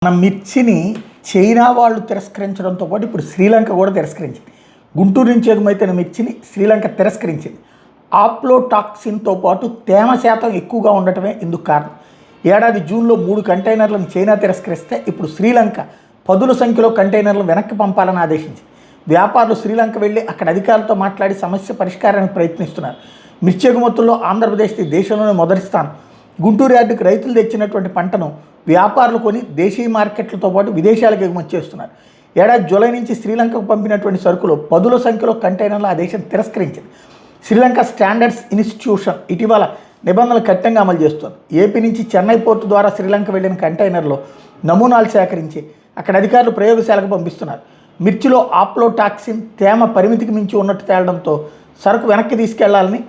మన మిర్చిని చైనా వాళ్ళు తిరస్కరించడంతో పాటు ఇప్పుడు శ్రీలంక కూడా తిరస్కరించింది. గుంటూరు నుంచి ఎగుమతైన మిర్చిని శ్రీలంక తిరస్కరించింది. ఆప్లోటాక్సిన్తో పాటు తేమ శాతం ఎక్కువగా ఉండటమే ఇందుకు కారణం. ఏడాది జూన్లో 3 కంటైనర్లను చైనా తిరస్కరిస్తే ఇప్పుడు శ్రీలంక పదుల సంఖ్యలో కంటైనర్లు వెనక్కి పంపాలని ఆదేశించింది. వ్యాపారులు శ్రీలంక వెళ్ళి అక్కడ అధికారులతో మాట్లాడి సమస్య పరిష్కారానికి ప్రయత్నిస్తున్నారు. మిర్చి ఎగుమతుల్లో ఆంధ్రప్రదేశ్ది దేశంలోనే మొదటి స్థానం. గుంటూరు యార్డుకు రైతులు తెచ్చినటువంటి పంటను వ్యాపారులు కొని దేశీయ మార్కెట్లతో పాటు విదేశాలకు ఎగుమతి చేస్తున్నారు. ఏడాది జూలై నుంచి శ్రీలంకకు పంపినటువంటి సరుకులు పదుల సంఖ్యలో కంటైనర్లు ఆ దేశం తిరస్కరించింది. శ్రీలంక స్టాండర్డ్స్ ఇన్స్టిట్యూషన్ ఇటీవల నిబంధనలు కఠినంగా అమలు చేస్తోంది. ఏపీ నుంచి చెన్నై పోర్టు ద్వారా శ్రీలంక వెళ్లిన కంటైనర్లో నమూనాలు సేకరించి అక్కడ అధికారులు ప్రయోగశాలకు పంపిస్తున్నారు. మిర్చిలో ఆప్లోటాక్సిన్ తేమ పరిమితికి మించి ఉన్నట్టు తేలడంతో సరుకు వెనక్కి తీసుకెళ్లాలని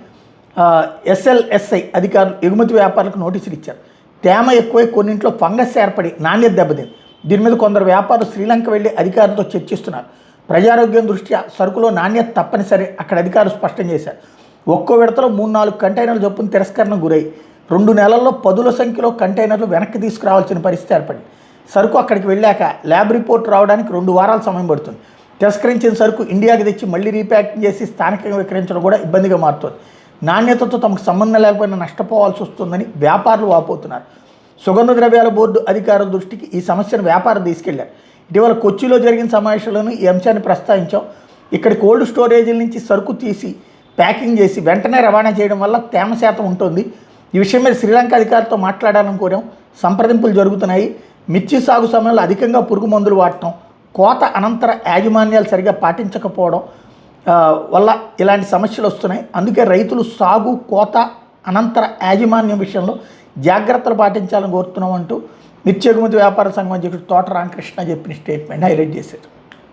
ఎస్ఎల్ఎస్ఐ అధికారులు ఎగుమతి వ్యాపారులకు నోటీసులు ఇచ్చారు. తేమ ఎక్కువై కొన్నింట్లో ఫంగస్ ఏర్పడి నాణ్యత దెబ్బతింది. దీని మీద కొందరు వ్యాపారులు శ్రీలంక వెళ్లి అధికారులతో చర్చిస్తున్నారు. ప్రజారోగ్యం దృష్ట్యా సరుకులో నాణ్యత తప్పనిసరి అక్కడ అధికారులు స్పష్టం చేశారు. ఒక్కో విడతలో 3-4 కంటైనర్లు చొప్పున తిరస్కరణకు గురై 2 నెలల్లో పదుల సంఖ్యలో కంటైనర్లు వెనక్కి తీసుకురావాల్సిన పరిస్థితి ఏర్పడింది. సరుకు అక్కడికి వెళ్ళాక ల్యాబ్ రిపోర్ట్ రావడానికి 2 వారాల సమయం పడుతుంది. తిరస్కరించిన సరుకు ఇండియాకి తెచ్చి మళ్ళీ రీప్యాకింగ్ చేసి స్థానికంగా విక్రయించడం కూడా ఇబ్బందిగా మారుతుంది. నాణ్యతతో తమకు సంబంధం లేకపోయినా నష్టపోవాల్సి వస్తుందని వ్యాపారులు వాపోతున్నారు. సుగంధ ద్రవ్యాల బోర్డు అధికారుల దృష్టికి ఈ సమస్యను వ్యాపారం తీసుకెళ్లారు. ఇటీవల కొచ్చిలో జరిగిన సమావేశంలోనూ ఈ అంశాన్ని ప్రస్తావించాం. ఇక్కడ కోల్డ్ స్టోరేజీల నుంచి సరుకు తీసి ప్యాకింగ్ చేసి వెంటనే రవాణా చేయడం వల్ల తేమ శాతం ఉంటుంది. ఈ విషయం మీద శ్రీలంక అధికారులతో మాట్లాడాలని కోరాం. సంప్రదింపులు జరుగుతున్నాయి. మిర్చి సాగు సమయంలో అధికంగా పురుగు మందులు వాడటం, కోత అనంతర యాజమాన్యాలు సరిగా పాటించకపోవడం వల్ల ఇలాంటి సమస్యలు వస్తున్నాయి. అందుకే రైతులు సాగు, కోత అనంతర యాజమాన్యం విషయంలో జాగ్రత్తలు పాటించాలని కోరుతున్నాం అంటూ మిర్చి ఎగుమతి వ్యాపార సంఘం అధ్యక్షుడు తోట రామకృష్ణ చెప్పిన స్టేట్మెంట్ హైలైట్ చేశారు.